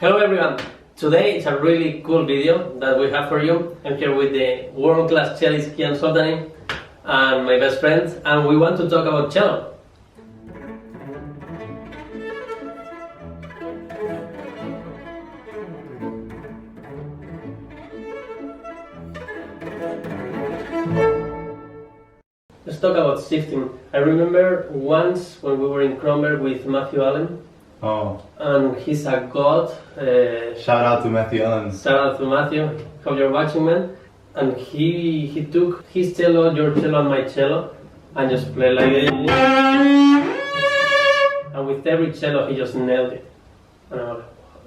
Hello everyone! Today it's a really cool video that we have for you. I'm here with the world-class cellist Kian Soltani and my best friend, and we want to talk about cello. Let's talk about shifting. I remember once when we were in Kronberg with Matthew Allen. Oh. And he's a god. Shout out to Matthew Allen. Shout out to Matthew. Hope you're watching, man. And he took his cello, your cello, and my cello, and just played like this. And with every cello, he just nailed it. And I'm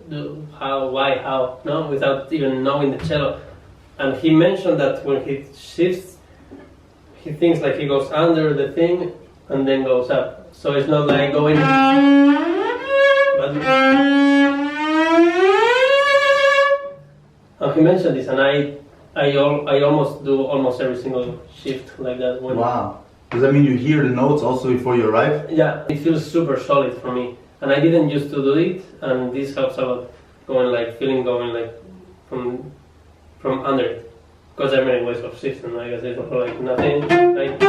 like, how, why, how? No, without even knowing the cello. And he mentioned that when he shifts, he thinks like he goes under the thing and then goes up. So it's not like going. And he mentioned this, and I almost do almost every single shift like that. Wow. Does that mean you hear the notes also before you arrive? Yeah, it feels super solid for me, and I didn't used to do it, and this helps a lot. Going like from under it, because there are many ways of shifting. I guess there's also like nothing like.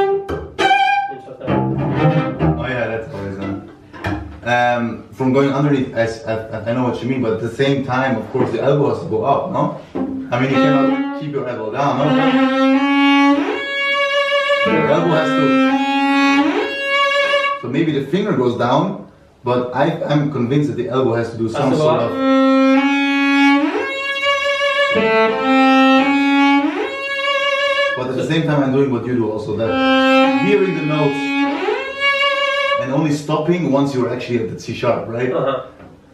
Oh yeah, that's always done. From going underneath, I know what you mean, but at the same time, of course, the elbow has to go up, no? I mean, you cannot keep your elbow down, no? Your elbow has to... So maybe the finger goes down, but I'm convinced that the elbow has to do some sort of... But at the same time, I'm doing what you do also, that hearing the notes and only stopping once you're actually at the C sharp, right? Uh-huh.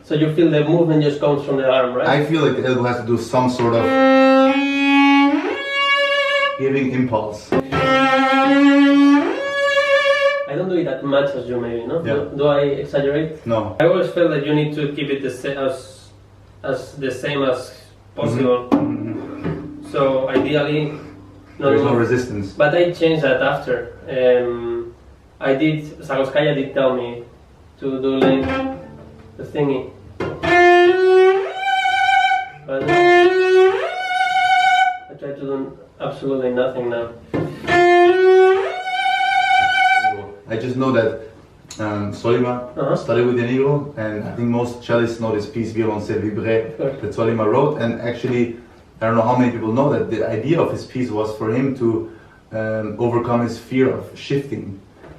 So you feel the movement just comes from the arm, right? I feel like the elbow has to do some sort of giving impulse. I don't do it that much as you maybe, no? Yeah. Do I exaggerate? No. I always felt that you need to keep it as the same as possible. Mm-hmm. So ideally, there's no resistance. But I changed that after. Zagoskaya did tell me to do like the thingy. But I try to do absolutely nothing now. I just know that Solima studied with Yaniro, and I think most cellists know this piece, Violoncelle Vibré, that Solima wrote, and actually, I don't know how many people know that the idea of his piece was for him to overcome his fear of shifting.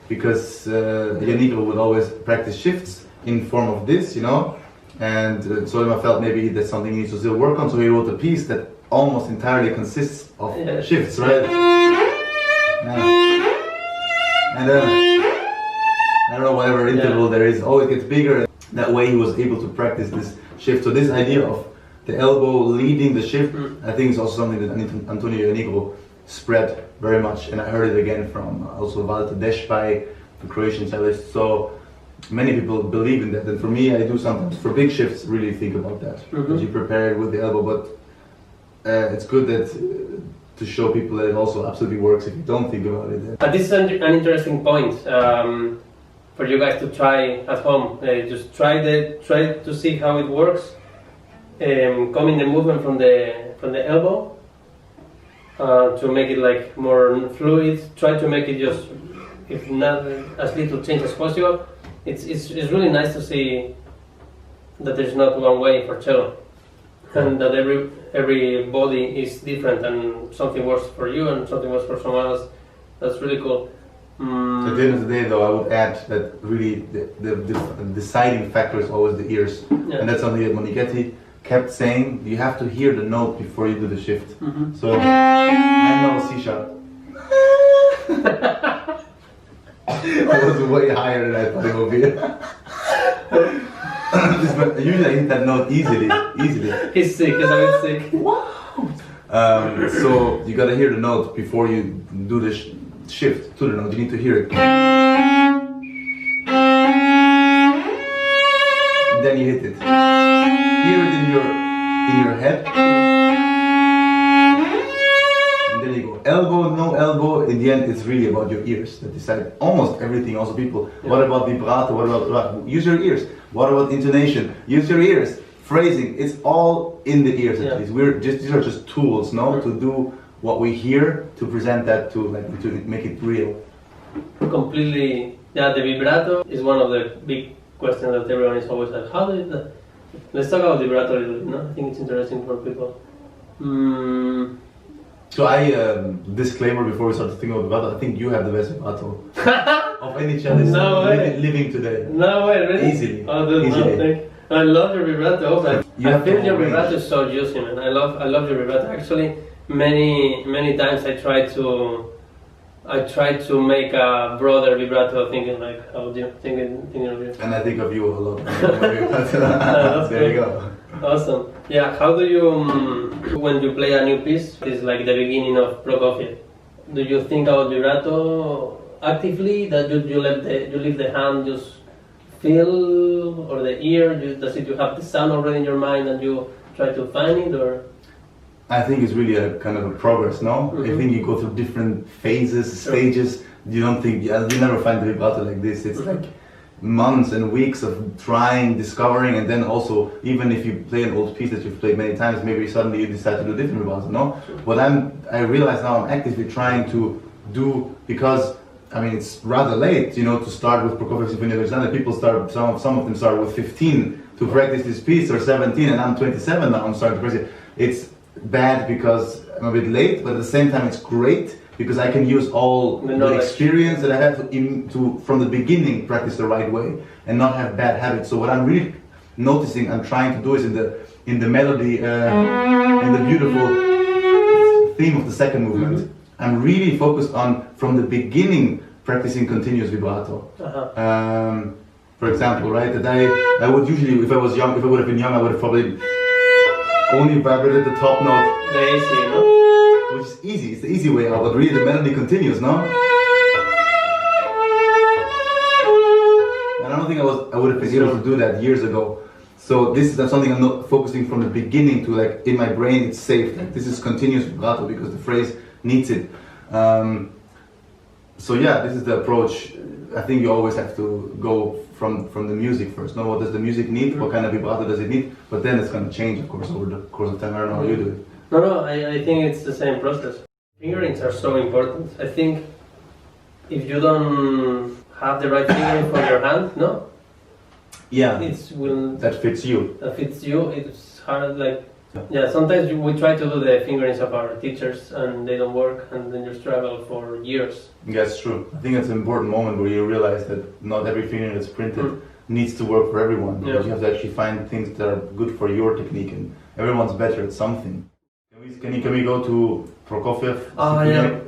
Because Yaniro would always practice shifts in form of this, you know, and Solima felt maybe that's something he needs to still work on, so he wrote a piece that almost entirely consists of shifts, right? And I don't know, whatever interval there is, always gets bigger. That way he was able to practice this shift. So this idea of the elbow leading the shift, I think is also something that Antonio Yaniro spread very much, and I heard it again from also Walter Dešpaj, the Croatian cellist. So many people believe in that, and for me, I do sometimes for big shifts really think about that. Because you prepare it with the elbow, but it's good that to show people that it also absolutely works if you don't think about it. But this is an interesting point for you guys to try at home. Just try to see how it works. Coming the movement from the elbow. To make it like more fluid, try to make it just, if not as little change as possible. It's really nice to see that there's not one way for cello, and that every body is different, and something works for you and something works for someone else. That's really cool. At the end of the day, though, I would add that really the deciding factor is always the ears, and that's something that Monichetti kept saying. You have to hear the note before you do the shift. So I know C sharp. That was way higher than I thought it would be. Usually I hit that note easily. He's sick, because I'm sick. Wow. So you gotta hear the note before you do the shift to the note. You need to hear it. And then you hit it. Hear it in your head. And then you go elbow, no elbow. In the end, it's really about your ears that decide almost everything. Also, people, what about vibrato? What about use your ears? What about intonation? Use your ears. phrasing, it's all in the ears at Yeah. least. These are just tools, no, to do what we hear, to present that to make it real. Completely. Yeah, the vibrato is one of the big questions that everyone is always like, how did that? Let's talk about vibrato a little bit, no? I think it's interesting for people. So disclaimer before we start to think about vibrato, I think you have the best vibrato of any cellist living today. No way, really? Easily. Oh, dude, Easily. no, thank you. I love your vibrato also. You I have feel the your whole vibrato range. is so juicy, man. I love your vibrato. Actually, many times I try to make a broader vibrato, thinking like, how do you thinking of you? And I think of you a lot. That's There you cool. go. Awesome. Yeah. How do you when you play a new piece? It's like the beginning of Prokofiev. Do you think about vibrato actively? That you leave the hand just feel, or the ear? Does it you have the sound already in your mind and you try to find it, or? I think it's really a kind of a progress, no? Mm-hmm. I think you go through different phases, stages. You don't think, you never find the vibrato like this. It's like months and weeks of trying, discovering, and then also, even if you play an old piece that you've played many times, maybe suddenly you decide to do different vibrato, no? What I realize now, I'm actively trying to do, because I mean, it's rather late, to start with Prokofiev Symphony Orchestra. People start, some of them start with 15 to practice this piece, or 17, and I'm 27 now, I'm starting to practice it. It's bad because I'm a bit late, but at the same time it's great because I can use all the experience that I have to from the beginning practice the right way and not have bad habits. So what I'm really noticing, I'm trying to do is in the melody, in the beautiful theme of the second movement, I'm really focused on from the beginning practicing continuous vibrato. For example, right, that I would usually, if I would have been young, I would have probably only vibrated the top note. The AC, Which is easy, it's the easy way out, but really the melody continues, no? And I don't think I would have been able to do that years ago. So this is something I'm not focusing from the beginning to, like, in my brain it's safe. Like, this is continuous vibrato because the phrase needs it. So yeah, this is the approach. I think you always have to go from the music first. No, what does the music need? What kind of vibrato does it need? But then it's going to change, of course, over the course of time. I don't know how you do it. No, I think it's the same process. Fingerings are so important. I think if you don't have the right fingering for your hand, no? Yeah, that fits you. That fits you. It's hard, like, yeah, sometimes we try to do the fingerings of our teachers and they don't work, and then you struggle for years. That's true. I think it's an important moment where you realize that not every fingering that's printed needs to work for everyone. Because you have to actually find things that are good for your technique, and everyone's better at something. Can we go to Prokofiev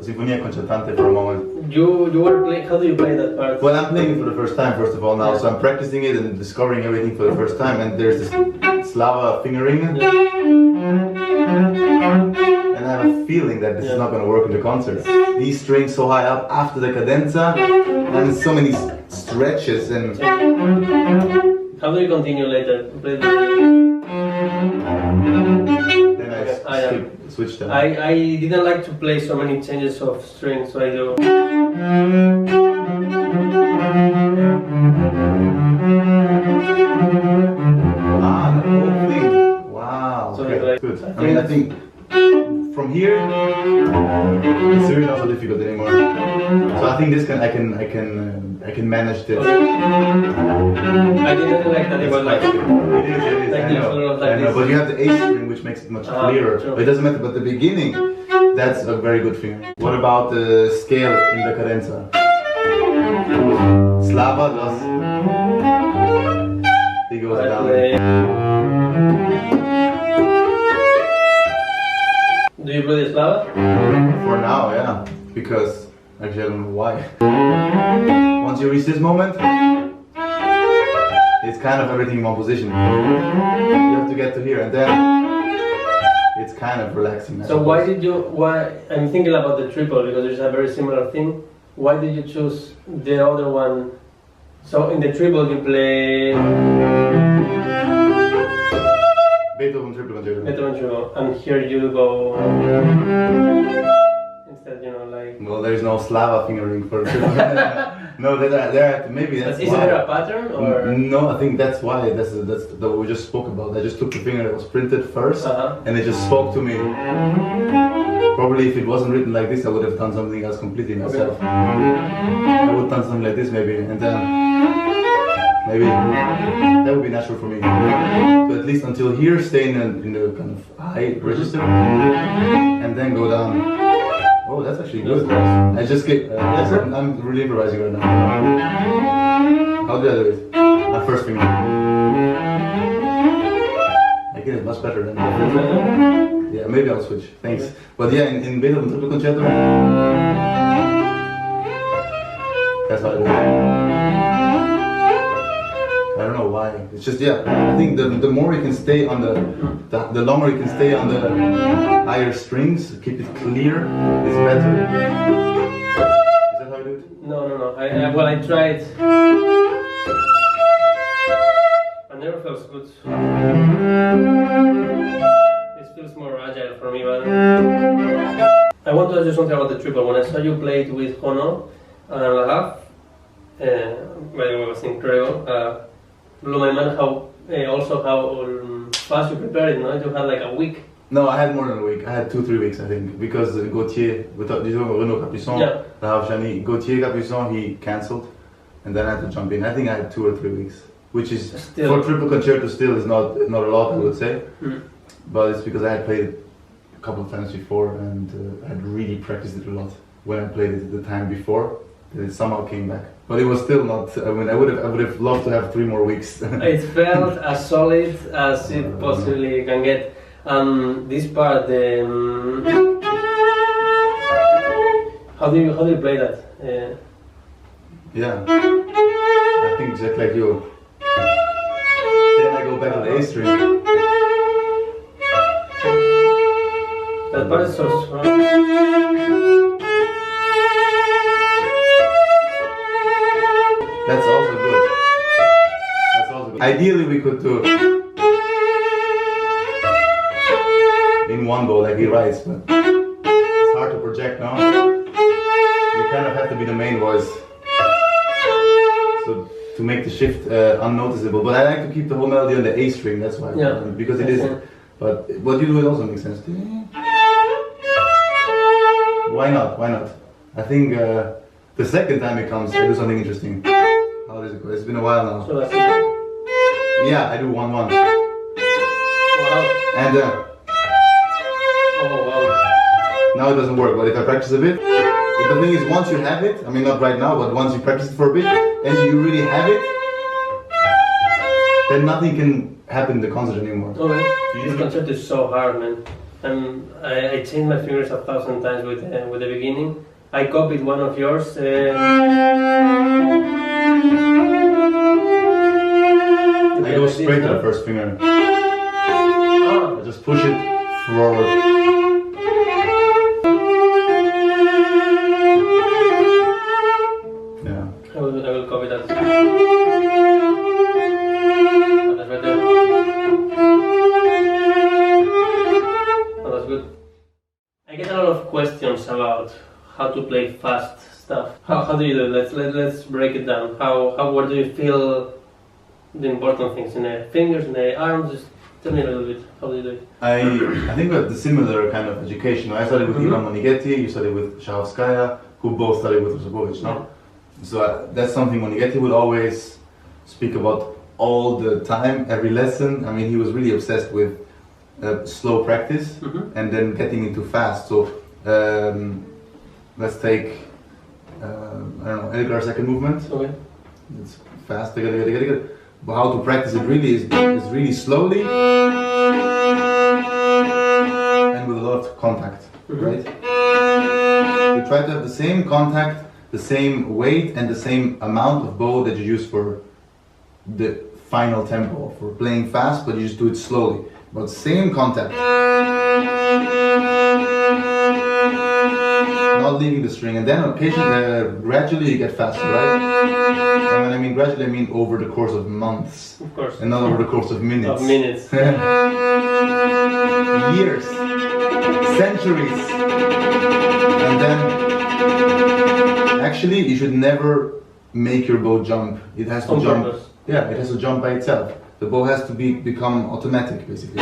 Sinfonia Concertante for a moment? You were playing. How do you play that part? Well, I'm playing it for the first time, first of all, now, so I'm practicing it and discovering everything for the first time. And there's this Slava fingering, and I have a feeling that this is not going to work in the concert. These strings so high up after the cadenza, and so many stretches. And how do you continue later? Play switch them. I didn't like to play so many changes of strings, so I do. The whole thing. Wow. So Okay, like, good. I think from here, it's really not so difficult anymore. So I think this I can manage this. I didn't like that. It was like. It is. Like I know. But you have the A string, which makes it much clearer. True. It doesn't matter. But the beginning, that's a very good finger. What about the scale in the cadenza? Slava does. He goes down. Do you play the Slava? For now, yeah. Because actually I don't know why. Once you reach this moment, it's kind of everything in one position. You have to get to here, and then it's kind of relaxing. So why I'm thinking about the triple, because there's a very similar thing. Why did you choose the other one? So in the triple you play Beethoven triple concerto. Beethoven triple, and here you go instead, like. Well, there is no Slava fingering for triple. No, maybe that's But is why. there a pattern or? No, I think that's why. That's what we just spoke about. I just took the finger that was printed first, and it just spoke to me. Probably if it wasn't written like this, I would have done something else completely myself. I would have done something like this maybe, and then maybe that would be natural for me. So at least until here, stay in the kind of high register, and then go down. Oh, that's actually good. I just get. I'm really improvising right now. How do I do it? My first finger. I get it much better than that. Yeah, maybe I'll switch. Thanks. But yeah, in Beethoven Triple Concerto, that's how I do it. I don't know why. It's just I think the more you can stay on the longer you can stay on the higher strings, keep it clear, it's better. Is that how you do it? No. Well, I tried. I never felt good. It feels more agile for me, but I want to ask you something about the triple. When I saw you played with Hono and a half, by the way, it was incredible. Blew my mind how fast you prepared it. No, you had like a week. No, I had more than a week. I had 2-3 weeks, I think, because Gauthier, Renaud Capuçon, Gauthier Capuçon, he cancelled, and then I had to jump in. I think I had 2 or 3 weeks, which is for triple concerto still is not a lot, I would say. But it's because I had played it a couple of times before, and I had really practiced it a lot when I played it the time before. It somehow came back, but it was still not. I mean, I would have loved to have 3 more weeks. It felt as solid as it possibly can get. This part, how do you play that? Yeah, I think just like you. Then I go back to the A string. That part is so strong. That's also good. Ideally, we could do in one go like he writes, but it's hard to project now. You kind of have to be the main voice, so to make the shift unnoticeable. But I like to keep the whole melody on the A string. That's why, because it is. But what you do, it also makes sense. Why not? I think the second time it comes, I do something interesting. How does it go? It's been a while now. So that's yeah, I do 1-1. wow. And oh wow. now it doesn't work. But if I practice a bit, the thing is, once you have it, I mean not right now, but once you practice it for a bit, and you really have it, then nothing can happen in the concert anymore. Okay. This concert is so hard, man. And I changed my fingers 1,000 times with the beginning. I copied one of yours. I go straight to the first finger. I just push it forward. Yeah. I will copy that. That's right there. Oh, that's good. I get a lot of questions about how to play fast stuff. How do you do it? Let's break it down. Where do you feel the important things in the fingers, in the arms? Just tell me a little bit. How do you do it? I think we have the similar kind of education. I studied with Ivan Monighetti, you studied with Shahovskaya, who both studied with Rostropovich, no? So that's something Monighetti would always speak about all the time, every lesson. I mean, he was really obsessed with slow practice and then getting into fast. So let's take, I don't know, Edgar second movement. Okay. It's fast, but how to practice it really is really slowly and with a lot of contact, right? You try to have the same contact, the same weight and the same amount of bow that you use for the final tempo, for playing fast, but you just do it slowly. But same contact. Not leaving the string, and then occasionally, gradually you get faster, right? And when I mean gradually, I mean over the course of months. Of course. And not over the course of minutes. Years. Centuries. And then, actually, you should never make your bow jump. It has to On jump. purpose. Yeah, it has to jump by itself. The bow has to become automatic, basically.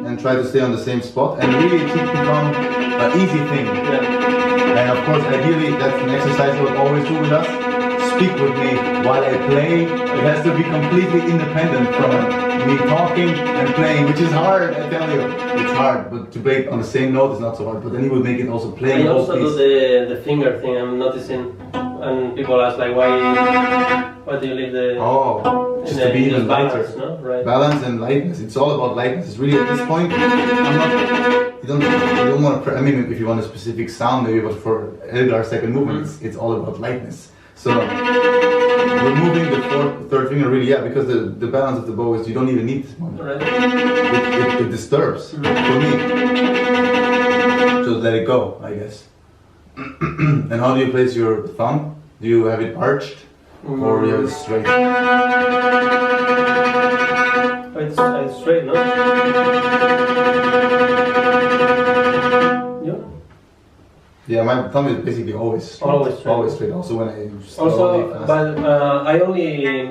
And try to stay on the same spot, and really it should become an easy thing. Yeah. And of course, ideally, that's an exercise I would always do with us. Speak with me while I play. It has to be completely independent from me talking and playing, which is hard, I tell you. It's hard, but to play on the same note is not so hard. But then he would make it also playing. I also do the finger thing. I'm noticing, and people ask like, why do you leave the just to be even lighter. balance, no? Right. Balance and lightness. It's all about lightness. It's really at this point. You don't want to. I mean, if you want a specific sound, maybe, but for Elgar's second movement, it's all about lightness. So removing the third finger, really, yeah, because the balance of the bow is you don't even need this one. Right. It disturbs for me. So let it go, I guess. And how do you place your thumb? Do you have it arched or do you have it straight? It's straight, no? Yeah. Yeah, my thumb is basically always straight. Always straight. Always straight. Also when I Also, fast. but I only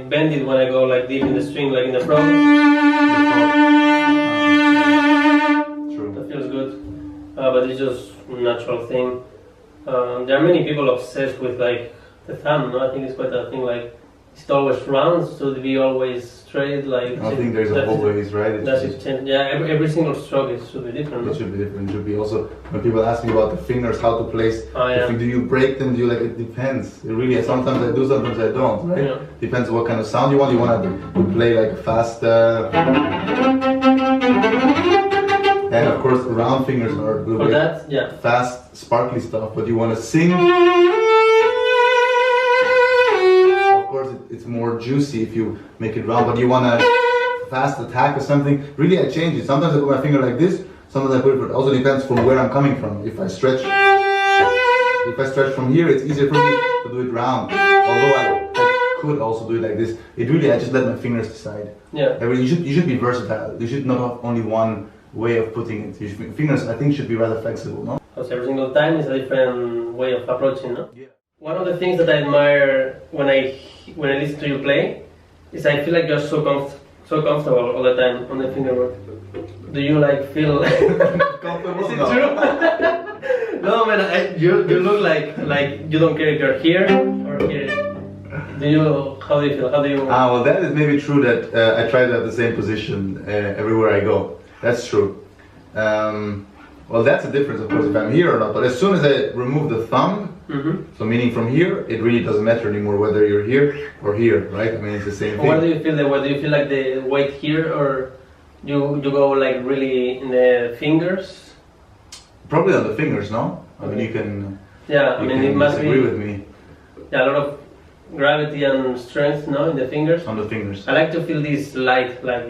bend it when I go like deep in the string, like in the front. True. That feels good. But it's just a natural thing. There are many people obsessed with like the thumb, no? I think it's quite a thing, like it always round, so to be always straight, like... I think there's a whole ways, right? Yeah, every single stroke should be different. It should be different. It should be also, when people ask me about the fingers, how to place, do you break them, do you like, it depends. It really, sometimes I do, sometimes I don't, right? Yeah. Depends on what kind of sound you want. You want to play like a fast... and of course, round fingers are a little bit fast, sparkly stuff, but you want to sing... It's more juicy if you make it round, but you want a fast attack or something. Really, I change it. Sometimes I put my finger like this. Sometimes I put it. It also depends from where I'm coming from. If I stretch from here, it's easier for me to do it round. Although I could also do it like this. I just let my fingers decide. Yeah. You should be versatile. You should not have only one way of putting it. Fingers, I think, should be rather flexible, no? Because every single time is a different way of approaching, no? Yeah. One of the things that I admire when I listen to you play is I feel like you're so comfortable all the time on the fingerboard. Do you like feel comfortable? Is it true? No, man. You look like you don't care if you're here or here. How do you feel? How do you? Well, that is maybe true that I try to have the same position everywhere I go. That's true. Well, that's the difference, of course, if I'm here or not. But as soon as I remove the thumb, so meaning from here, it really doesn't matter anymore whether you're here or here, right? I mean, it's the same thing. Where do you feel the weight? Do you feel like the weight here, or you go like really in the fingers? Probably on the fingers, no? I mean, you can. Yeah, I mean, it must disagree with me. Yeah, a lot of gravity and strength, no, in the fingers. On the fingers. I like to feel this light, like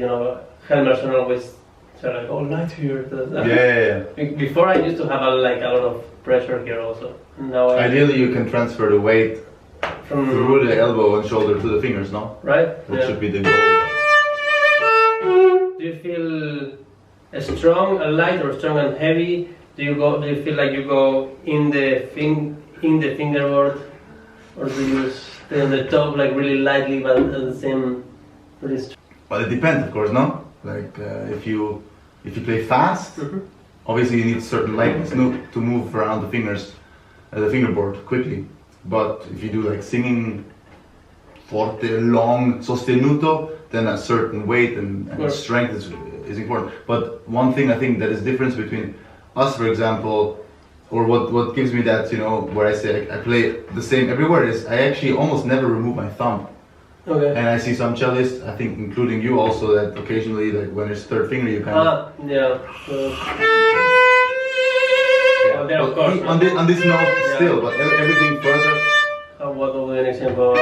Helmers are always. So like, light here. Yeah. Before I used to have a lot of pressure here also. Now ideally, you can transfer the weight through the elbow and shoulder to the fingers, no? Right. That should be the goal. Do you feel strong and light or strong and heavy? Do you feel like you go in the fingerboard, or do you stay on the top like really lightly but at the same really strong? Well, it depends, of course, no? Like if you play fast, obviously you need certain lightness to move around the fingers, the fingerboard quickly. But if you do like singing forte, long, sostenuto, then a certain weight and strength is important. But one thing I think that is difference between us, for example, or what gives me that, where I say I play the same everywhere, is I actually almost never remove my thumb. Okay. And I see some cellists, I think including you also, that occasionally, like when it's third finger, you kind of... Yeah. There, of course. On this note still, but everything further... What will be an example?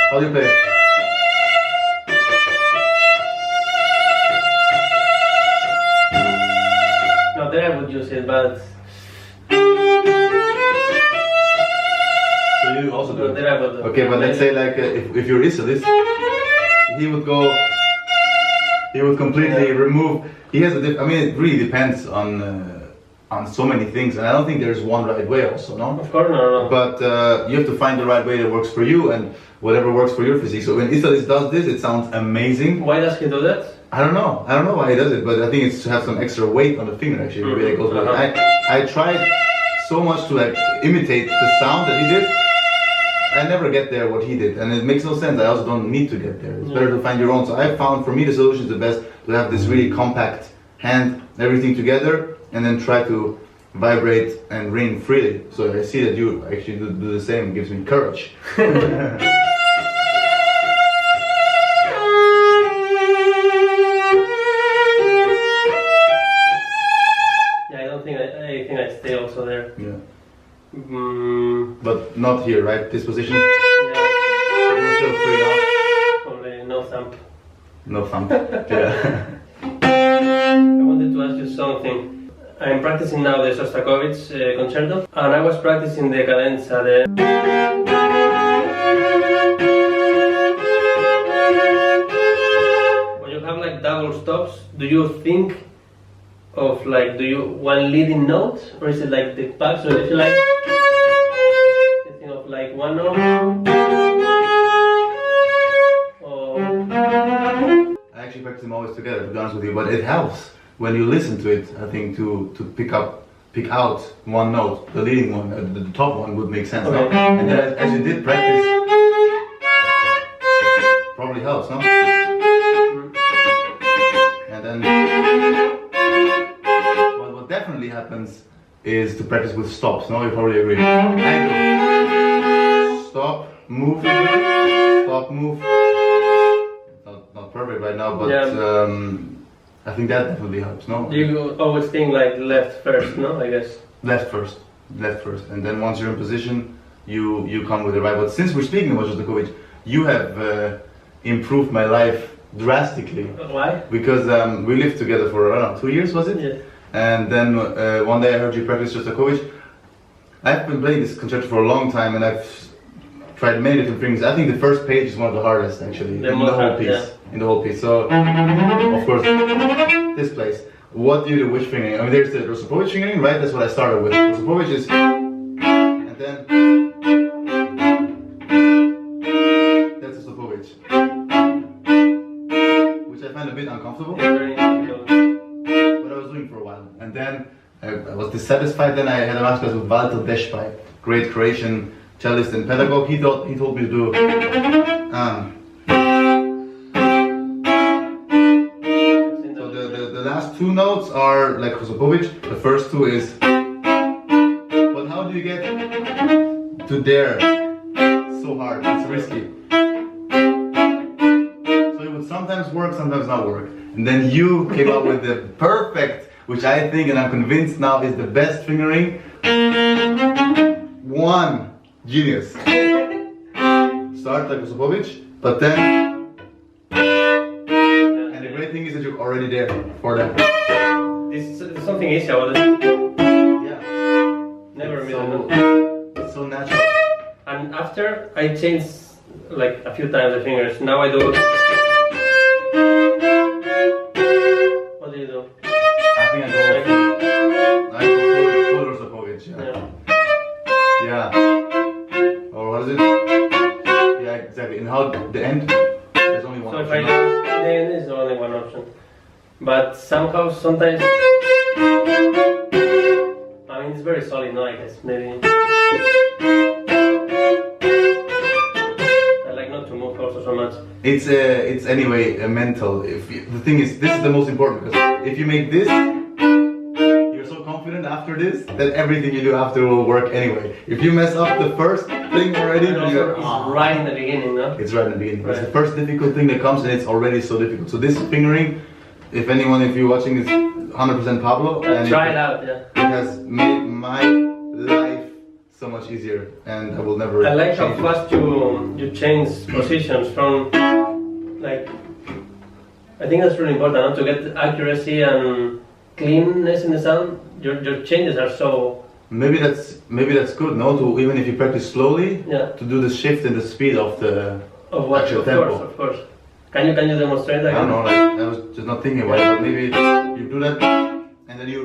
How do you play it? No, there I would use it, but... So you also do it? There I would do it. Okay, but let's say like if you're Isolist, he would go... he would completely remove. He has a I mean, it really depends on so many things, and I don't think there's one right way. Also, no. Of course, no. But you have to find the right way that works for you, and whatever works for your physique. So when Isalis does this, it sounds amazing. Why does he do that? I don't know why he does it, but I think it's to have some extra weight on the finger actually. Maybe that goes back. I tried so much to like imitate the sound that he did. I never get there what he did, and it makes no sense. I also don't need to get there. It's better to find your own. So I found for me the solution is the best to have this really compact hand, everything together, and then try to vibrate and ring freely. So I see that you actually do the same. It gives me courage. I think I stay also there. Yeah. But not here, right? This position? Yeah. You're still free now? Only no thumb. No thumb. Yeah. I wanted to ask you something. I'm practicing now the Shostakovich concerto, and I was practicing the cadenza. When you have like double stops, do you think of like, do you one leading note, or is it like the back? So if you like, you think of like one note, or I actually practice them always together, to be honest with you, but it helps when you listen to it. I think to pick out one note, the leading one, the top one would make sense. Okay. No? And then as you did practice, probably helps, no? And then what definitely happens is to practice with stops. No, you probably agree. Angle, stop, move, stop, move. Not perfect right now, but yeah. I think that definitely helps. No. You always think like left first, no? I guess. Left first, and then once you're in position, you come with the right. But since we're speaking about Shostakovich, you have improved my life drastically. Why? Because we lived together for I don't know 2 years, was it? Yeah. And then one day I heard you practice Shostakovich. I've been playing this concerto for a long time, and I've tried many different things. I think the first page is one of the hardest actually in the whole piece. Yeah. In the whole piece. So of course this place. What do you do? Which fingering? I mean, there's the Shostakovich fingering, right? That's what I started with. Shostakovich is, and then that's Shostakovich, which I find a bit uncomfortable. What I was doing for a while, and then I was dissatisfied. Then I had a masterclass with Walter Deshpai, great Croatian cellist and pedagogue. He told me to do. The last two notes are like Shostakovich. The first two is. But how do you get to there so hard? It's risky. So it would sometimes work, sometimes not work. And then you came up with the perfect, which I think and I'm convinced now is the best fingering. One genius. Start like Shostakovich, but then. The great thing is that you're already there for that. There's something easy about it. Yeah. Never It's so natural. And after I changed like a few times the fingers. Now I do. What do you do? I think I go full Shostakovich. Yeah. Or what is it? Yeah, exactly. And how the end? There's only one. So if I do the end, is only one option. But somehow, sometimes, I mean, it's very solid. No, I guess maybe. I like not to move also so much. It's anyway a mental. The thing is, this is the most important because if you make this, you're so confident after this that everything you do after will work anyway. If you mess up the first thing already, it's right in the beginning, no? It's right in the beginning. Right. It's the first difficult thing that comes, and it's already so difficult. So this fingering, if you're watching, is 100% Pablo. And try it out, yeah. It has made my life so much easier, and I will never. I like how fast you change positions from, like, I think that's really important, not to get accuracy and cleanness in the sound. Your changes are so. Maybe that's good, no? To even if you practice slowly, yeah. To do the shift in the speed of the actual tempo. Of course. Can you demonstrate that? I don't know, like, I was just not thinking about it, but maybe you do that and then you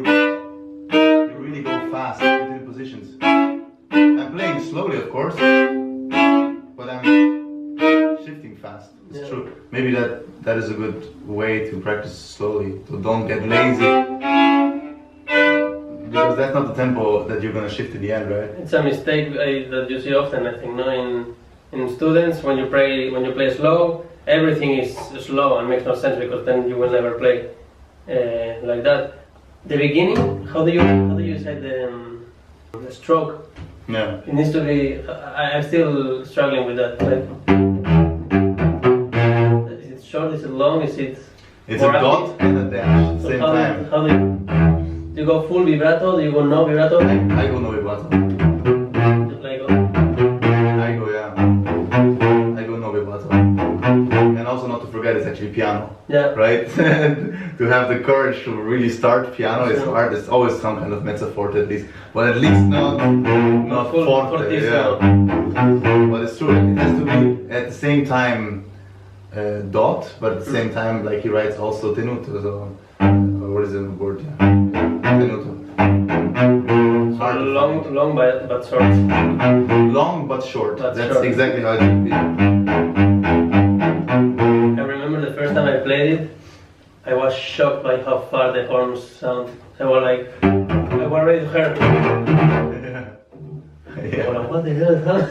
really go fast between positions. I'm playing slowly, of course, but I'm shifting fast. It's true. Maybe that is a good way to practice slowly, so don't get lazy. Because that's not the tempo that you're gonna shift in the end, right? It's a mistake that you see often, I think, no? In students, when you play slow, everything is slow and makes no sense because then you will never play like that. The beginning, how do you say the stroke? Yeah. It needs to be. I'm still struggling with that. Like, is it short? Is it long? Is it? It's a dot and a dash at the same time. How do you go full vibrato? Do you go no vibrato? I go no vibrato. Like, I go no vibrato. And also not to forget, it's actually piano. yeah. Right? To have the courage to really start piano is hard. It's always some kind of mezzo forte at least. But at least not full forte. fortissimo. Yeah. But it's true. It has to be at the same time dot, but at the same time, like he writes also tenuto. So what is the word? Yeah. Tenuto. Long but short. Long but short. That's That's short. exactly how it should be. I remember the first time I played it, I was shocked by how far the horns sound. I was ready to hurt. Yeah. What the hell is that?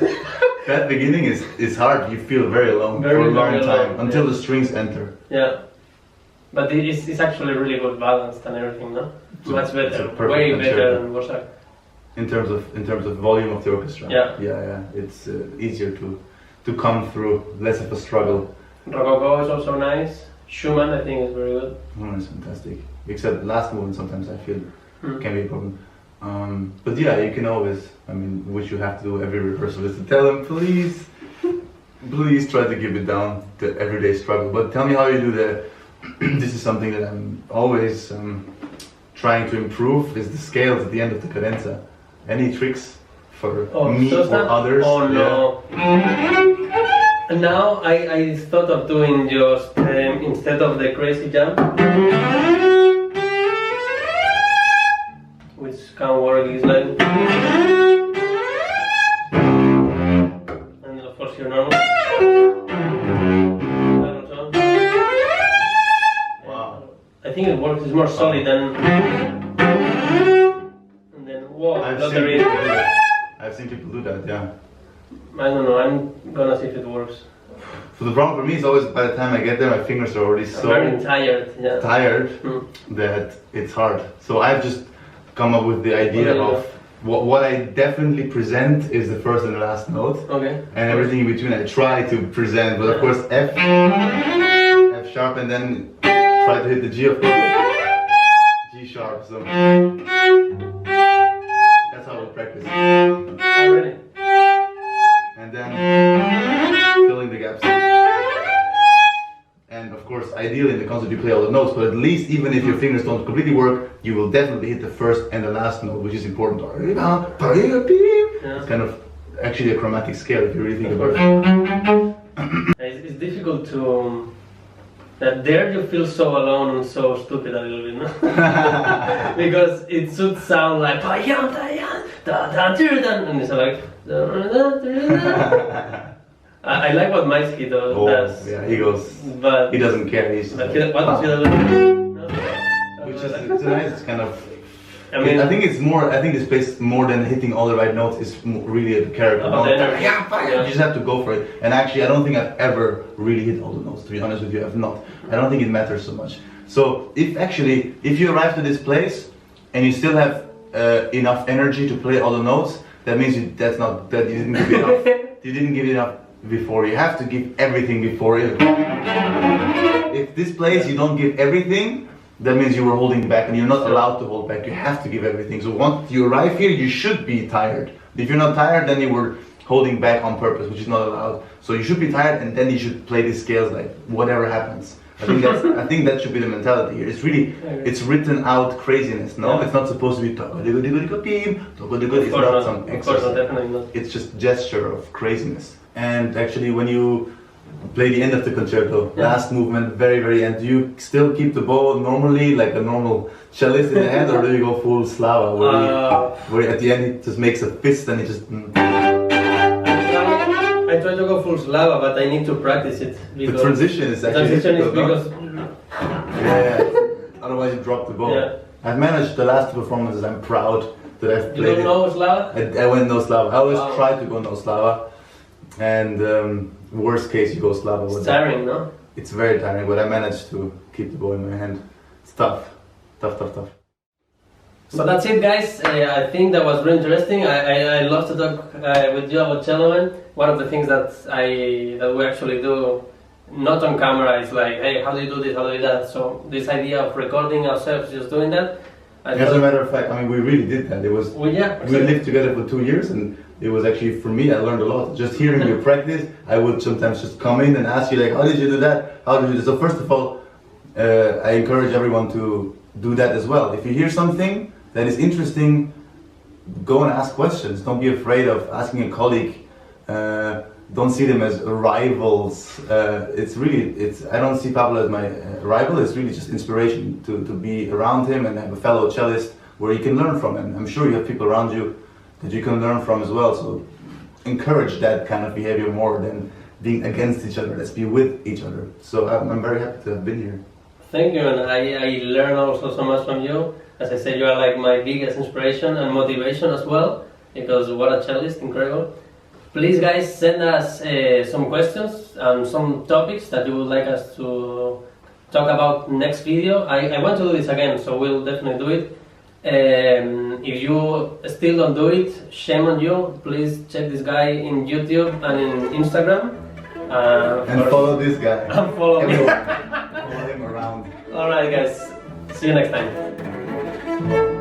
That beginning is hard. You feel very alone for a long time until the strings enter. Yeah, but it's actually really good balanced and everything, no? Much better, way better than Borsak. In terms of volume of the orchestra. Yeah. It's easier to come through, less of a struggle. Rococo is also nice. Schumann, I think, is very good. It's fantastic. Except the last movement sometimes I feel can be a problem. But yeah, you can always, which you have to do every rehearsal is to tell them, please try to keep it down, the everyday struggle. But tell me how you do that. This is something that I'm always trying to improve, is the scales at the end of the cadenza. Any tricks for me or others? Oh no. Yeah. Now I thought of doing just, instead of the crazy jump, which can work, is like, and of course your normal. Wow. I think it works, it's more solid than, and then whoa, I've seen people do that, yeah. I don't know, I'm gonna see if it works. So the problem for me is always by the time I get there, my fingers are already so very tired, that it's hard. So I've just come up with the idea of what I definitely present is the first and the last note. Okay. And everything in between I try to present, but of course F sharp, and then try to hit the G, of course. G sharp, so that's how we practice. Really? And then filling the gaps. And of course, ideally in the concert you play all the notes, but at least even if your fingers don't completely work, you will definitely hit the first and the last note, which is important. It's kind of actually a chromatic scale if you really think about it. It's difficult to... That there you feel so alone and so stupid a little bit, no? Because it should sound like and it's like I like what Maisky does. Yeah, he goes, but he doesn't care. He's what does he do? Which is it's a nice kind of. I mean, I think it's more. I think this place more than hitting all the right notes is really a character. You just have to go for it. And actually, I don't think I've ever really hit all the notes. To be honest with you, I've not. I don't think it matters so much. So if you arrive to this place and you still have enough energy to play all the notes, that means you didn't give enough. You didn't give enough before. You have to give everything before you. If this place you don't give everything, that means you were holding back, and you're not allowed to hold back. You have to give everything. So once you arrive here, you should be tired. If you're not tired, then you were holding back on purpose, which is not allowed. So you should be tired, and then you should play these scales like whatever happens. I think that should be the mentality here. It's written out craziness. No, it's not supposed to be. It's not some exercise. Definitely not. It's just gesture of craziness. And actually, when you play the end of the concerto, last movement, very, very end. Do you still keep the bow normally, like a normal cellist in the hand, or do you go full Slava, where at the end he just makes a fist and he just... I try to go full Slava, but I need to practice it. The transition is actually because... Yeah, otherwise you drop the bow. Yeah. I've managed the last two performances, I'm proud that I've played. You don't know Slava? I went no Slava. I always try to go no Slava. And worst case you go Slava. It's tiring, no? It's very tiring, but I managed to keep the bow in my hand. It's tough. Tough. So that's it, guys. I think that was really interesting. I love to talk with you about cello, man. One of the things that we actually do, not on camera, is like, hey, how do you do this, how do you do that? So this idea of recording ourselves, just doing that. As a matter of fact, I mean, we really did that. It was we lived together for 2 years, and it was actually, for me, I learned a lot. Just hearing you practice, I would sometimes just come in and ask you, like, how did you do that? How did you do this? So first of all, I encourage everyone to do that as well. If you hear something that is interesting, go and ask questions. Don't be afraid of asking a colleague. Don't see them as rivals. I don't see Pablo as my rival. It's really just inspiration to be around him and have a fellow cellist where you can learn from. And I'm sure you have people around you that you can learn from as well. So encourage that kind of behavior more than being against each other. Let's be with each other. So I'm very happy to have been here. Thank you, and I learn also so much from you. As I said, you are like my biggest inspiration and motivation as well, because what a cellist, incredible. Please, guys, send us some questions and some topics that you would like us to talk about next video. I want to do this again, so we'll definitely do it. If you still don't do it, shame on you. Please check this guy in YouTube and in Instagram. And follow this guy. And follow me. Follow him around. Alright, guys. See you next time.